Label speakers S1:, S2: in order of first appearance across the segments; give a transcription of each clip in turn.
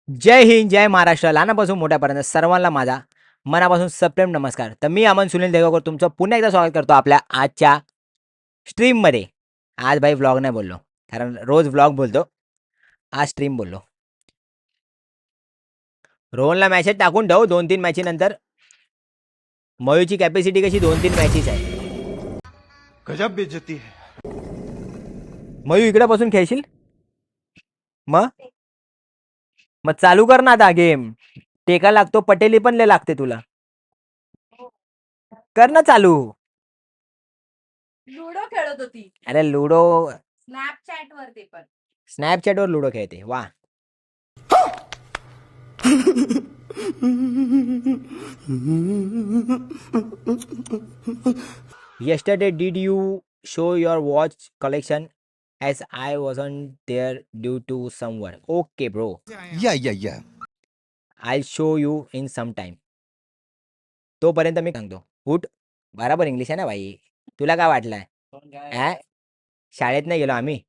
S1: जय हिंद, जय महाराष्ट्र. लहानापासून मोठ्यापर्यंत सर्वांना माझा मनापासून सप्रेम नमस्कार. तर मी अमन सुनील देगावकर तुमचं पुन्हा एकदा स्वागत करतो आपल्या आजच्या स्ट्रीममध्ये. आज भाई व्लॉग नाही बोललो, कारण रोज व्लॉग बोलतो, आज स्ट्रीम बोललो. रोहनला मॅचेस टाकून ठेव 2-3 मॅची नंतर. मयूची कॅपॅसिटी कशी 2-3 मॅचेस आहे.
S2: गजब बेइज्जती है.
S1: मयू इकडे बसून खेळशील मग मग चालू कर ना आता गेम. टेका लागतो, पटेली पण लय लागते तुला. कर ना चालू.
S3: लुडो खेळत होती
S1: अरे लुडो
S3: स्नॅपचॅट वरती पण.
S1: स्नॅपचॅटवर लुडो खेळते वा. Yesterday, did you show your watch collection? As I wasn't there due to some work. Okay, bro.
S2: Yeah.
S1: I'll show you in some time. तोपर्यंत मी सांगतो. उठ. बराबर इंग्लिश आहे ना भाई. तुला काय वाटलंय? शाळेत नाही गेलो आम्ही.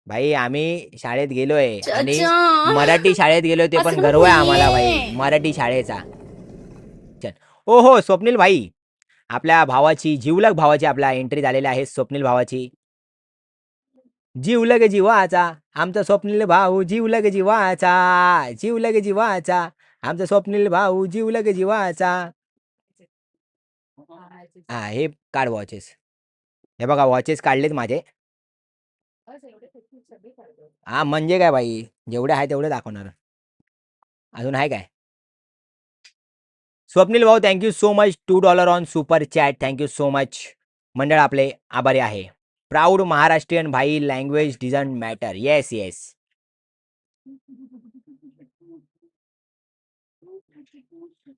S1: भाई आम्ही शाळेत गेलोय आणि मराठी शाळेत गेलोय, ते पण गर्व आहे आम्हाला भाई मराठी शाळेचा. चल. ओ हो स्वप्नील भाई, आपल्या भावाची जिवलग भावाची आपल्या एंट्री झालेली आहे. स्वप्नील भावाची जीवलग जीवाचा आमचा स्वप्नील भाऊ, जीवलग जीवाचा, जीवलग जीवाचा आमचा स्वप्नील भाऊ, जीवलग जीवाचा. हा हे काढ वॉचेस. हे बघा वॉचेस काढलेत माझे. हा म्हणजे काय भाई, जेवढे आहे तेवढे दाखवणार. अजून आहे काय? स्वप्नील भाऊ thank you so much. $2 on super chat. Thank you so much. मंडळ आपले आभारी आहे. प्राऊड महाराष्ट्रीयन भाई, लँग्वेज डिझंट मॅटर. Yes yes.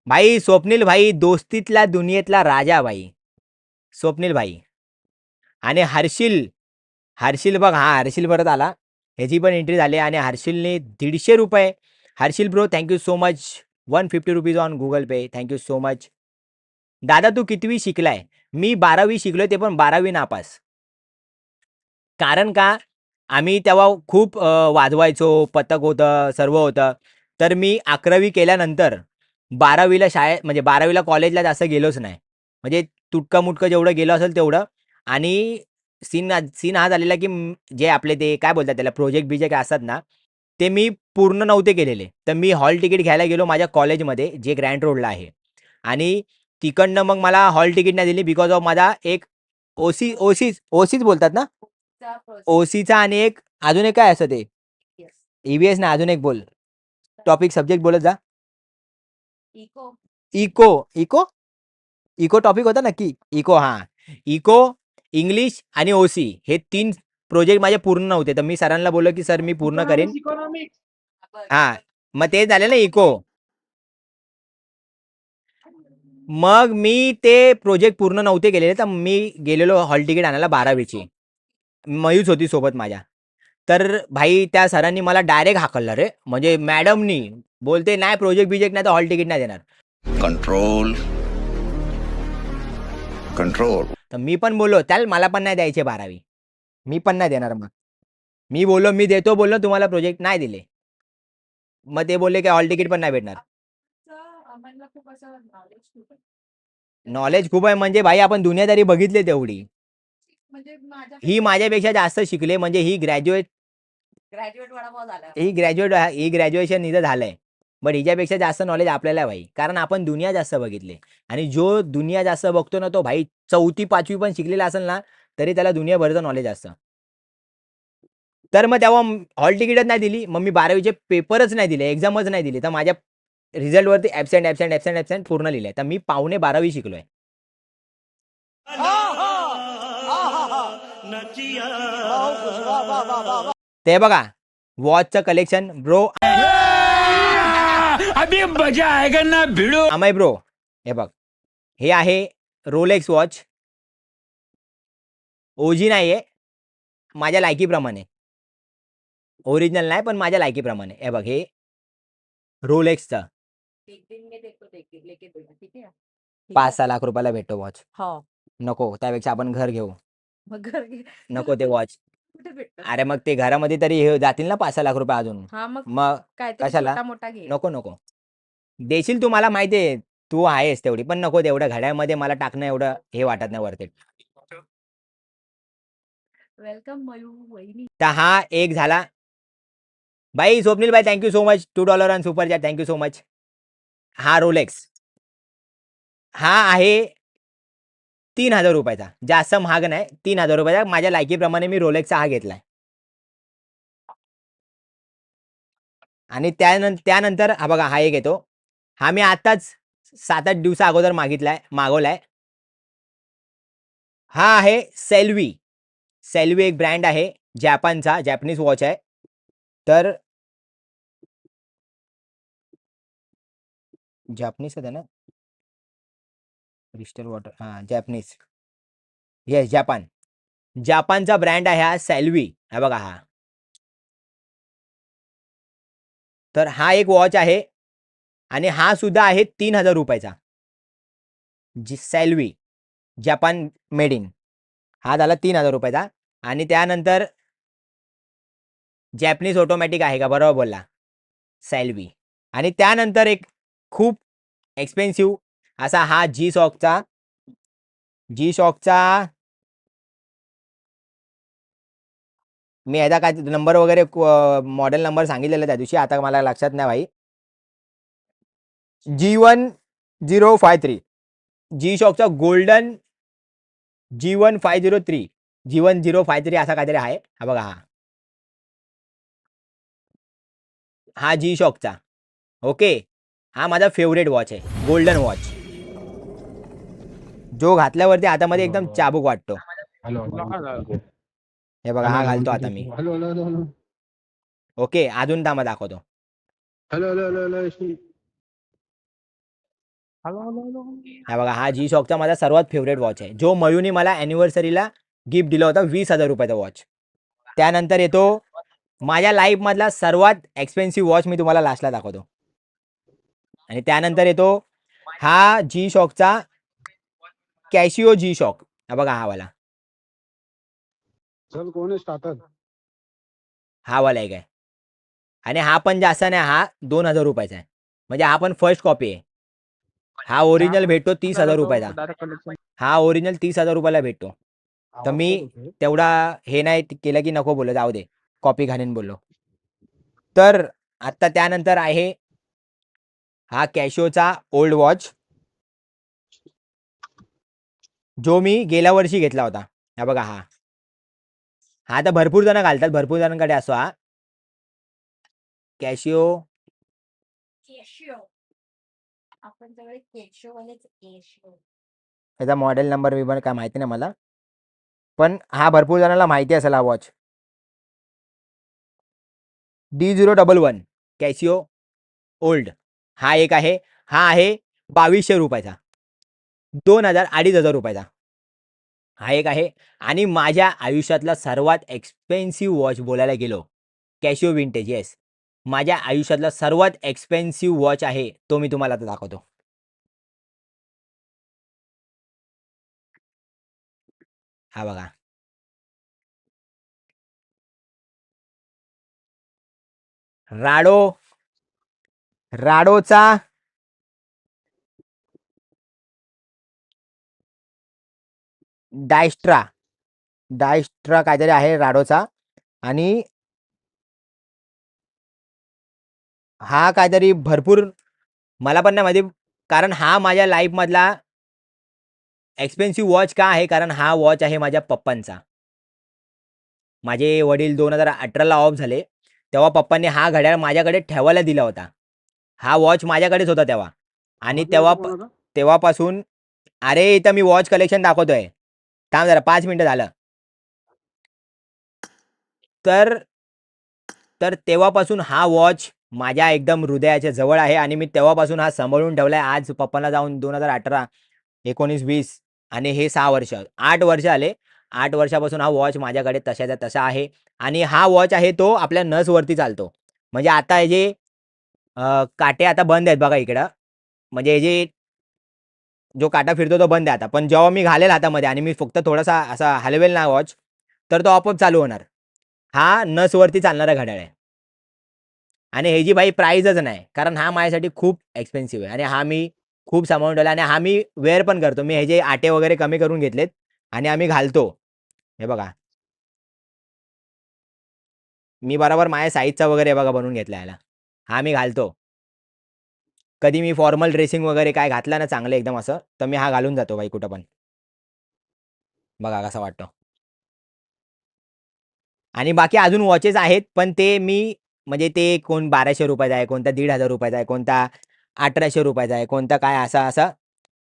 S1: भाई स्वप्नील भाई दोस्तीतला दुनियेतला राजा भाई स्वप्नील भाई. आणि हर्षिल बघ, हा हर्षिल परत आला, ह्याची पण एंट्री झाली. आणि हर्षिलने $150. Harshil bro thank you so much. ₹150 on Google Pay. Thank you so much. दादा तू कितवी शिकलाय? मी 12वी शिकलोय, ते पण 12वी नापास. कारण का, आम्ही तेव्हा खूप वाजवायचो, पथक होतं, सर्व होतं. तर मी 11वी केल्यानंतर 12वीला शाळेत, म्हणजे 12वीला कॉलेजला जास्त गेलोच नाही. म्हणजे तुटकं मुटकं जेवढं गेलो असेल तेवढं. आणि सीन हा झालेला की जे आपले ते काय बोलतात त्याला, प्रोजेक्ट बिजेक्ट असतात ना, ते मी पूर्ण नव्हते केलेले. तर मी हॉल तिकीट घ्यायला गेलो माझ्या कॉलेजमध्ये, जे ग्रँड रोडला आहे. आणि तिकडनं मग मला हॉल तिकीट नाही दिली, बिकॉज ऑफ माझा एक ओसीच बोलतात ना, ओसीचा. आणि एक अजून एक काय असं ते ईव्हीएस ना, अजून एक बोल टॉपिक सब्जेक्ट बोलत जा. इको टॉपिक होता नक्की. इको, हा इको, इंग्लिश आणि ओसी हे 3 प्रोजेक्ट माझे पूर्ण नव्हते. तर मी सरांना बोललो की सर मी पूर्ण करेन. हा मग ते झालं ना इको. मग मी ते प्रोजेक्ट पूर्ण नव्हते केलेले, तर मी गेलेलो हॉल तिकीट आणायला 12वीची. मयूच होती सोबत माझ्या. तर भाई त्या सरांनी मला डायरेक्ट हाकललं रे, म्हणजे मॅडमनी बोलते नाही प्रोजेक्ट बिजेक्ट नाही तर हॉल तिकीट नाही देणार.
S2: कंट्रोल.
S1: तर मी पण बोललो त्याला मला पण नाही द्यायचे 12वी, मी पण नाही देणार. मग मी बोललो मी देतो, बोललो तुम्हाला प्रोजेक्ट नाही दिले. मग ते बोलले की हॉल तिकीट पण नाही भेटणार. नॉलेज खूप आहे म्हणजे भाई आपण दुनियादारी बघितली तेवढी. ही माझ्यापेक्षा जास्त शिकले, म्हणजे ही ग्रॅज्युएशन हिचं झालंय. बट हिच्यापेक्षा जास्त नॉलेज आपल्याला भाई, कारण आपण दुनिया जास्त बघितले. आणि जो दुनिया जास्त बघतो ना, तो भाई 4थी 5वी पण शिकलेला असेल ना, तरी त्याला दुनियाभरचं नॉलेज असतं. तर मग तेव्हा हॉल तिकीटच नाही दिली. मग मी 12वीचे पेपरच नाही दिले, एक्झामच नाही दिली. तर माझ्या रिझल्टवरती ॲबसेंट पूर्ण लिहिलंय. तर मी पावणे 12वी शिकलोय. ते बघा वॉचचं कलेक्शन ब्रो.
S4: अभी मजा आएगा ना भिड़ो.
S1: अमय ब्रो, हे बघ, हे आहे रोलेक्स वॉच. ओजी नाहीये, माझ्या लायकीप्रमाणे. ओरिजिनल नाही, पण माझ्या लायकीप्रमाणे. हे बघ, हे रोलेक्सचं 5-6 लाख रुपयाला भेटतो वॉच. नको, त्यापेक्षा आपण घर घेऊ. नको ते वॉच.
S3: कुठे भेटत?
S1: अरे मग ते घरामध्ये तरी हे जातील ना 5-6 लाख रुपये अजून.
S3: हा मग
S1: मग
S3: काहीतरी
S1: कशाला?
S3: छोटा मोठा घे.
S1: नको नको. देशील तू, मला माहिती आहे तू आहेस तेवढी, पण नको तेवढ्या घड्याळमध्ये मला टाकणं एवढं हे वाटत नाही वरते.
S3: वेलकम मयू वहिनी.
S1: तर हा एक झाला. भाई स्वप्नील भाई thank you so much $2 on super chat, thank you so much. हा रोलेक्स हा आहे 3,000 रुपयाचा, जास्त महाग नाही, 3,000 रुपयाचा. माझ्या लायकीप्रमाणे मी रोलेक्सचा हा घेतलाय. आणि त्यानंतर हा बघा, हा एक येतो. हा मी आताच 7-8 दिवसा अगोदर मागवलाय. हा आहे सेल्वी. सेल्वी एक ब्रँड आहे जपानचा, जॅपनीज वॉच आहे. तर जॅपनीज आहे ना, क्रिस्टल वॉटर, हा जॅपनीज, येस जपानचा ब्रँड आहे हा सेल्वी. हा बघा हा. तर हा एक वॉच आहे आणि हा सुद्धा आहे 3,000 रुपयाचा. जी सेल्वी जपान मेड इन, हा झाला 3,000 रुपयाचा. आणि त्यानंतर जॅपनीज ऑटोमॅटिक आहे का, बरोबर बोलला, सेल्वी. आणि त्यानंतर एक खूप एक्सपेन्सिव्ह असा हा जी शॉकचा मी याचा काय नंबर वगैरे मॉडेल नंबर सांगितलेला त्या दिवशी, आता मला लक्षात नाही भाई. G1053, जी शॉकचा गोल्डन G1053 असा काहीतरी आहे. हा बघा हा जी शॉकचा. ओके, हा माझा फेवरेट वॉच आहे, गोल्डन वॉच, जो घातल्यावरती हातामध्ये एकदम चाबूक वाटतो. हे बघा हा घालतो आता मी. ओके, अजून थांबा दाखवतो. हा बघा, हा जी शॉकचा माझा सर्वात फेवरेट वॉच आहे, जो मयूनी मला अॅनिव्हर्सरीला गिफ्ट दिला होता, 20,000 रुपयाचा वॉच. त्यानंतर येतो माझ्या लाईफ मधला सर्वात एक्सपेन्सिव्ह वॉच, मी तुम्हाला लास्टला दाखवतो. आणि त्यानंतर येतो हा जी शॉकचा कॅशिओ जी शॉक. हा बघा हा वाला, हा वाला एक आहे. आणि हा पण जास्त नाही, हा 2,000 रुपयाचा आहे, म्हणजे हा पण फर्स्ट कॉपी आहे. हा ओरिजिनल भेटतो 30,000 रुपयाचा. हा ओरिजिनल 30,000 रुपयाला भेटतो. तर मी तेवढा हे नाही केलं की नको बोललो, जाऊ दे, कॉपी घालीन बोललो. तर आता त्यानंतर आहे हा कॅशिओचा ओल्ड वॉच, जो मी गेल्या वर्षी घेतला होता. हा बघा हा तर भरपूर जण घालतात, भरपूर जणांकडे असतो हा कॅशिओ.
S3: केशिओ. आपण सगळे केशोवालेच केशो.
S1: त्याचा मॉडेल नंबर बिंबर काय माहिती नाही मला, पण हा भरपूर जणांना माहिती असेल हा वॉच. D011 कॅशिओ ओल्ड, हा एक आहे. हा आहे 2,200 रुपयाचा, 2,000-2,500 रुपयाचा. हा एक आहे. आणि माझ्या आयुष्यातला सर्वात एक्सपेन्सिव्ह वॉच बोलायला गेलो, कॅशिओ विंटेज. येस, माझ्या आयुष्यातला सर्वात एक्सपेन्सिव्ह वॉच आहे, तो मी तुम्हाला आता दाखवतो. हा बघा, राडोचा डायस्ट्रा काहीतरी आहे राडोचा. आणि हा काहीतरी भरपूर, मला पण नाही माहिती, कारण हा माझ्या लाईफ मधला एक्सपेन्सिव्ह वॉच का आहे, कारण हा वॉच आहे माझ्या पप्पांचा. माझे वडील 2018ला ऑफ झाले, तेव्हा पप्पांनी हा घड्याळ माझ्याकडे ठेवायला दिला होता. हा वॉच माझ्याकडेच होता तेव्हा. आणि तेव्हापासून, अरे इथं मी वॉच कलेक्शन दाखवतोय, थांब जरा, 5 मिनिटं झालं. तर तेव्हापासून हा वॉच माझ्या एकदम हृदयाच्या जवळ आहे, आणि मी तेव्हापासून हा सांभाळून ठेवलाय. आज पप्पांना जाऊन 2018, 19, 20 आणि हे 6 वर्ष, 8 वर्ष आले. 8 वर्षापासून हा वॉच माझ्याकडे तशाचा तसा आहे. आणि हा वॉच आहे तो आपल्या नसवरती चालतो. म्हणजे आता हे जे काटे आता बंद आहेत बघा इकडं, म्हणजे हे जे जो काटा फिरतो तो बंद आहे आता, पण जेव्हा मी घालेल हातामध्ये आणि मी फक्त थोडासा असा हलवेल ना वॉच, तर तो आपोआप चालू होणार. हा नसवरती चालणारा घड्याळ आहे आणि ह्याची भाई प्राईजच नाही, कारण हा माझ्यासाठी खूप एक्सपेन्सिव्ह आहे आणि हा मी खूप सांभाळून ठेवला आणि हा मी वेअर पण करतो. मी ह्याचे आटे वगैरे कमी करून घेतलेत आणि आम्ही घालतो. हे बघा, मी बरोबर माझ्या साईजचा वगैरे बघा बनवून घेतला याला. हा मी घालतो. कधी मी फॉर्मल ड्रेसिंग वगैरे काय घातला ना चांगलं एकदम असं, तर मी हा घालून जातो बाई कुठं पण. बघा कसा वाटतो. आणि बाकी अजून वॉचेस आहेत, पण ते मी म्हणजे ते कोण ₹1200 आहे, कोणता ₹1500 आहे, कोणता ₹1800 आहे, कोणता काय असा,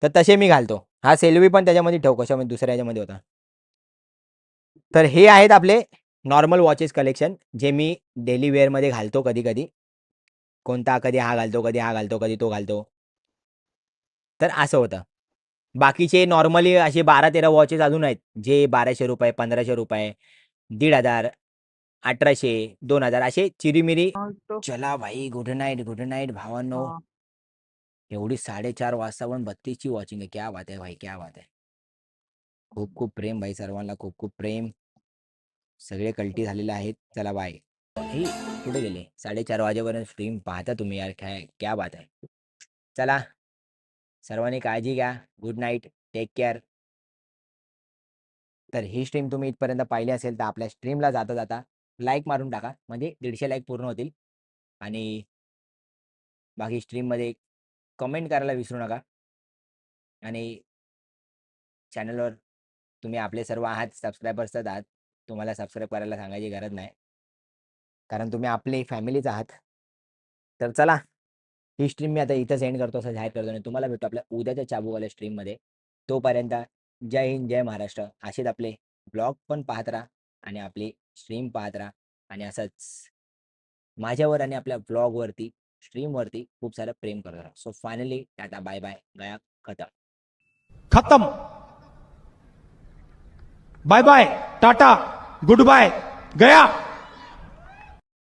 S1: तर तसे मी घालतो. हा सेल्वी पण त्याच्यामध्ये ठेव, कशामध्ये दुसऱ्या ह्याच्यामध्ये होता. तर हे आहेत आपले नॉर्मल वॉचेस कलेक्शन, जे मी डेली वेअरमध्ये घालतो कधी-कधी. कोणता कधी हा घालतो, कधी हा घालतो, कधी तो घालतो. तर असं होतं. बाकीचे नॉर्मली असे 12-13 वॉचेस अजून आहेत, जे ₹1200, ₹1500, 1500, 1800, 2000 असे चिरीमिरी. चला भाई, गुड नाईट भावांनो. एवढी 4:30 वाजता पण 32ची वॉचिंग आहे. क्या बात है भाई, क्या बात है. खूप खूप प्रेम भाई, सर्वांना खूप खूप प्रेम. सगळे कल्टी झालेले आहेत. चला बाय. हे कुठे गेले? 4:30 वाजेपर्यंत स्ट्रीम पाहता तुम्ही यार, काय क्या बात आहे. चला, सर्वांनी काळजी घ्या. Good night, take care. तर ही स्ट्रीम तुम्ही इथपर्यंत पाहिली असेल तर आपल्या स्ट्रीमला जाता जाता लाईक मारून टाका, म्हणजे 150 लाईक पूर्ण होतील. आणि बाकी स्ट्रीममध्ये कमेंट करायला विसरू नका. आणि चॅनलवर तुम्ही आपले सर्व आहात, सबस्क्रायबर्सच आहात. तुम्हाला सबस्क्राईब करायला सांगायची गरज नाही, कारण तुम्ही आपले फॅमिलीच आहात. तर चला, ही स्ट्रीम मी आता इथंच एंड करतो, असं जाहीर करतो आणि तुम्हाला भेटतो आपल्या उद्याच्या चाबूवाल्या स्ट्रीममध्ये. तोपर्यंत जय हिंद, जय महाराष्ट्र. असेच आपले ब्लॉग पण पाहत राहा आणि आपली स्ट्रीम पाहत राहा आणि असंच माझ्यावर आणि आपल्या ब्लॉगवरती, स्ट्रीमवरती खूप सारं प्रेम करत राहा. So finally tata, bye bye, गया, खतम.
S4: खत्म. Bye bye, tata, goodbye, गया.